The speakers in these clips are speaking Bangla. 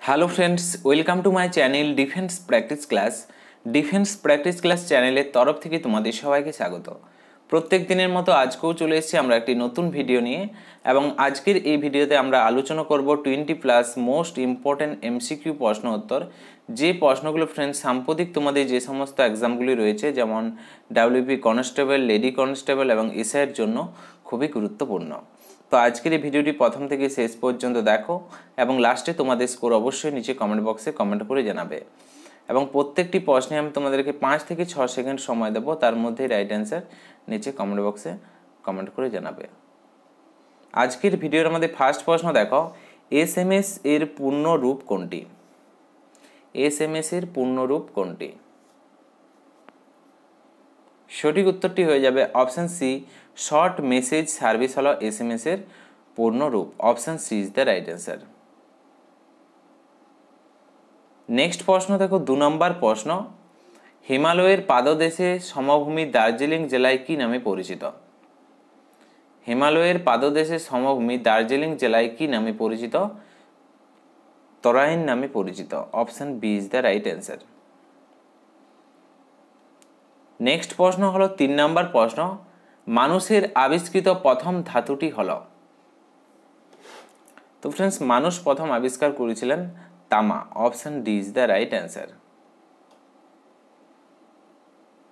Hello friends, welcome to my channel defence practice class. Defence practice class চ্যানেলের তরফ থেকে তোমাদের সবাইকে স্বাগত। প্রত্যেক দিনের মতো আজকেও চলে এসেছি আমরা একটি নতুন ভিডিও নিয়ে, এবং আজকের এই ভিডিওতে আমরা আলোচনা করব 20+ মোস্ট ইম্পর্ট্যান্ট এমসিকিউ প্রশ্ন উত্তর। যে প্রশ্নগুলো ফ্রেন্ডস সাম্প্রতিক তোমাদের যে সমস্ত এক্সামগুলি রয়েছে, যেমন ডাব্লিউপি কনস্টেবল, লেডি কনস্টেবল এবং এসআইয়ের জন্য খুবই গুরুত্বপূর্ণ। তো আজকের এই ভিডিওটি প্রথম থেকে শেষ পর্যন্ত দেখো এবং লাস্টে তোমাদের স্কোর অবশ্যই নিচে কমেন্ট বক্সে কমেন্ট করে জানাবে। এবং প্রত্যেকটি প্রশ্নে আমি তোমাদেরকে 5 থেকে 6 সেকেন্ড সময় দেবো, তার মধ্যেই রাইট অ্যান্সার নিচে কমেন্ট বক্সে কমেন্ট করে জানাবে। আজকের ভিডিওর আমাদের ফার্স্ট প্রশ্ন দেখো, এসএমএস এর পূর্ণ রূপ কোনটি? এসএমএস এর পূর্ণ রূপ কোনটি? সঠিক উত্তরটি হয়ে যাবে option C, short message service হলো এসএমএস এর পূর্ণ রূপ। Option C is the right answer. Next প্রশ্ন দেখো, 2 নম্বর প্রশ্ন, হিমালয়ের পাদদেশে সমভূমি দার্জিলিং জেলায় কি নামে পরিচিত? হিমালয়ের পাদদেশে সমভূমি দার্জিলিং জেলায় কি নামে পরিচিত? তরাইন নামে পরিচিত। Option B is the right answer. Next প্রশ্ন হলো 3 নম্বর প্রশ্ন, মানুষের আবিষ্কৃত প্রথম ধাতুটি হলো? তো ফ্রেন্ডস, মানুষ প্রথম আবিষ্কার করেছিলেন তামা। Option D is the right answer.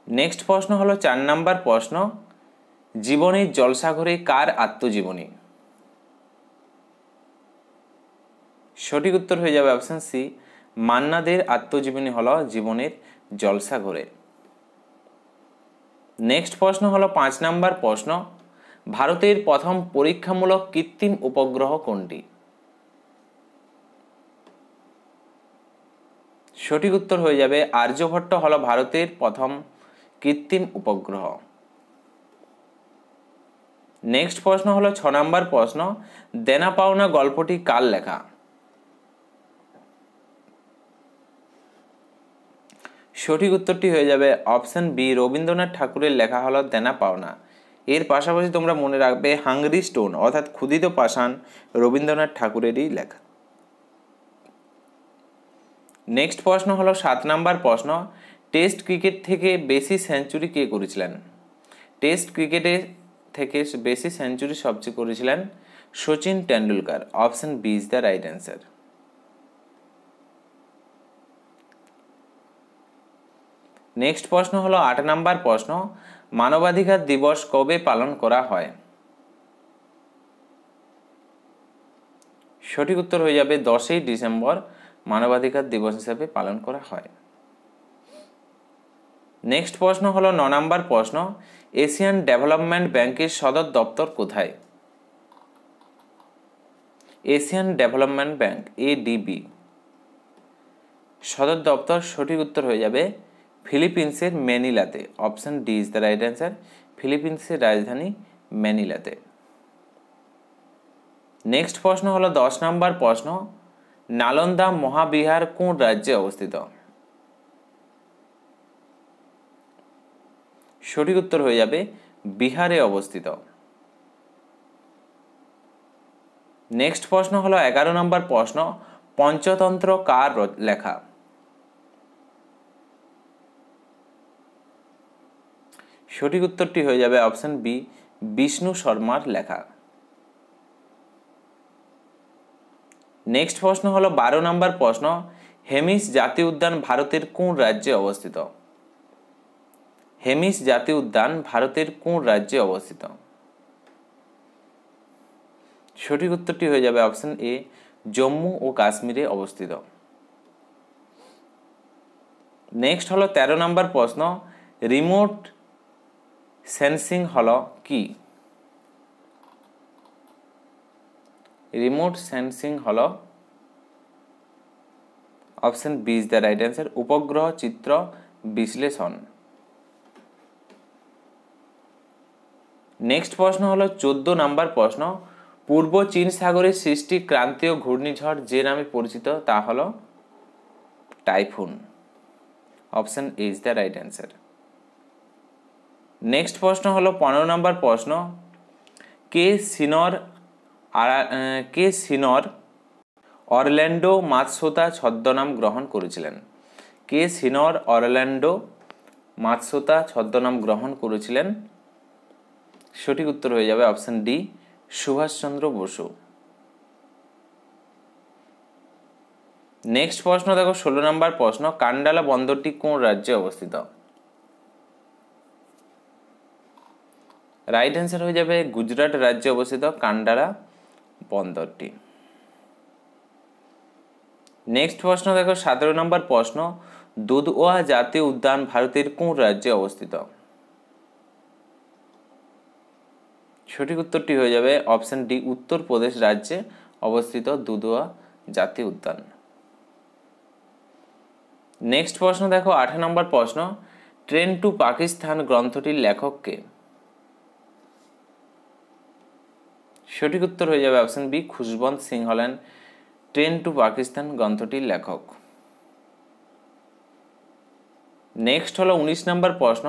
Next প্রশ্ন হলো 4 নম্বর প্রশ্ন, জীবনের জলসাঘরে কার আত্মজীবনী? সঠিক উত্তর হয়ে যাবে অপশন সি, মান্না দের আত্মজীবনী হলো জীবনের জলসাঘরে। নেক্সট প্রশ্ন হলো 5 নম্বর প্রশ্ন, ভারতের প্রথম পরীক্ষামূলক কৃত্রিম উপগ্রহ কোনটি? সঠিক উত্তর হয়ে যাবে আর্যভট্ট হলো ভারতের প্রথম কৃত্রিম উপগ্রহ। নেক্সট প্রশ্ন হলো 6 নম্বর প্রশ্ন, দেনা পাওনা গল্পটি কার লেখা? সঠিক উত্তরটি হয়ে যাবে অপশন বি, রবীন্দ্রনাথ ঠাকুরের লেখা হলো দেনা পাওনা। এর পাশাপাশি তোমরা মনে রাখবে হাঙ্গরি স্টোন অর্থাৎ ক্ষুধিত পাষাণ রবীন্দ্রনাথ ঠাকুরেরই লেখা। নেক্সট প্রশ্ন হলো 7 নম্বর প্রশ্ন, টেস্ট ক্রিকেট থেকে বেশি সেঞ্চুরি কে করেছিলেন? টেস্ট ক্রিকেটে থেকে বেশি সেঞ্চুরি সবচেয়ে করেছিলেন Sachin Tendulkar. Option B is the right answer. Next প্রশ্ন হলো 8 নম্বর প্রশ্ন, মানবাধিকার দিবস কবে পালন করা হয়? সঠিক উত্তর হয়ে যাবে 10ই ডিসেম্বর মানবাধিকার দিবস হিসেবে পালন করা হয়। নেক্সট প্রশ্ন হলো 9 নম্বর প্রশ্ন, এশিয়ান ডেভেলপমেন্ট ব্যাংকের সদর দপ্তর কোথায়? এশিয়ান ডেভেলপমেন্ট ব্যাংক এডিবি সদর দপ্তর সঠিক উত্তর হয়ে যাবে ফিলিপিন্সের ম্যানিলাতে। Option D is the right answer. ফিলিপিন্সের রাজধানী ম্যানিলাতে। নেক্সট প্রশ্ন হলো 10 নম্বর প্রশ্ন, নালন্দা মহাবিহার কোন রাজ্যে অবস্থিত? সঠিক উত্তর হয়ে যাবে বিহারে অবস্থিত। নেক্সট প্রশ্ন হলো 11 নম্বর প্রশ্ন, পঞ্চতন্ত্র কার লেখা? সঠিক উত্তরটি হয়ে যাবে অপশন বি, বিষ্ণু শর্মার লেখা। নেক্সট প্রশ্ন হলো 12 নম্বর প্রশ্ন, হেমিস জাতীয় উদ্যান ভারতের কোন রাজ্যে অবস্থিত? হেমিস জাতীয় উদ্যান ভারতের কোন রাজ্যে অবস্থিত? সঠিক উত্তরটি হয়ে যাবে অপশন এ, জম্মু ও কাশ্মীরে অবস্থিত। নেক্সট হলো 13 নম্বর প্রশ্ন, রিমোট সেন্সিং হলো কি? রিমোট সেন্সিং হলো option B is the right answer, উপগ্রহ চিত্র বিশ্লেষণ। নেক্সট প্রশ্ন হলো 14 নম্বর প্রশ্ন, পূর্ব চীন সাগরে সৃষ্টি ক্রান্তীয় ঘূর্ণিঝড় যে নামে পরিচিত তা হলো typhoon. Option A is the right answer. Next প্রশ্ন হলো 15 নম্বর প্রশ্ন, কে সিনর অরল্যান্ডো মাতসোতা ছদ্মনাম গ্রহণ করেছিলেন? কে সিনর অরল্যান্ডো মাতসোতা ছদ্মনাম গ্রহণ করেছিলেন? সঠিক উত্তর হয়ে যাবে option D, Subhash Chandra Bose. Next প্রশ্ন দেখো, 16 নম্বর প্রশ্ন, কান্ডালা বন্দরটি কোন রাজ্যে অবস্থিত? রাইট অ্যান্সার হয়ে যাবে গুজরাট রাজ্যে অবস্থিত কান্ডালা বন্দরটি। নেক্সট প্রশ্ন দেখো, 17 নম্বর প্রশ্ন, দুধওয়া জাতীয় উদ্যান ভারতের কোন রাজ্যে অবস্থিত? সঠিক উত্তরটি হয়ে যাবে অপশন ডি, উত্তরপ্রদেশ রাজ্যে অবস্থিত দুধওয়া জাতীয় উদ্যান। নেক্সট প্রশ্ন দেখো, 18 নম্বর প্রশ্ন, ট্রেন টু পাকিস্তান গ্রন্থটির লেখক কে? সঠিক উত্তর হয়ে যাবে অপশন বি, খুশবন্ত সিং হলেন ট্রেন টু পাকিস্তান গ্রন্থটির লেখক। নেক্সট হলো 19 নম্বর প্রশ্ন,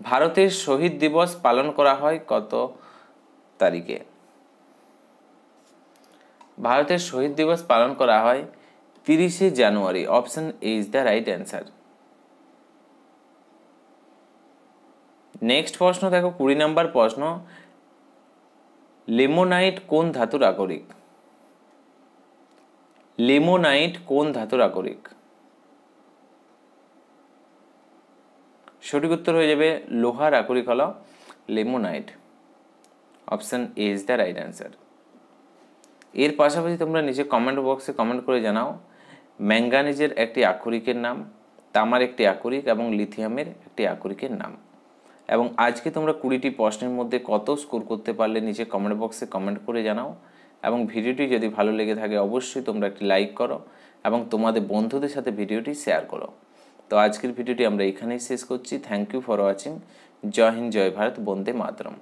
ভারতের শহীদ দিবস পালন করা হয় কত তারিখে? ভারতের শহীদ দিবস পালন করা হয় 30শে জানুয়ারি। Option A is the right answer. Next প্রশ্ন দেখো, 20 নম্বর প্রশ্ন, লিমোনাইট কোন ধাতুর আকরিক? লিমোনাইট কোন ধাতুর আকরিক? সঠিক উত্তর হয়ে যাবে লোহার আকরিক হলো limonite. Option A is the right answer. এর পাশাপাশি তোমরা নিচে কমেন্ট বক্সে কমেন্ট করে জানাও ম্যাঙ্গানিজের একটি আকরিকের নাম, তামার একটি আকরিক এবং লিথিয়ামের একটি আকরিকের নাম। এবং আজকে তোমরা 20টি প্রশ্নের মধ্যে কত স্কোর করতে পারলে নিচে কমেন্ট বক্সে কমেন্ট করে জানাও। এবং ভিডিওটি যদি ভালো লেগে থাকে অবশ্যই তোমরা একটি লাইক করো এবং তোমাদের বন্ধুদের সাথে ভিডিওটি শেয়ার করো। তো আজকের ভিডিওটি আমরা এখানেই শেষ করছি। Thank you for watching. জয় হিন্দ, জয় ভারত, বন্দে মাতরম।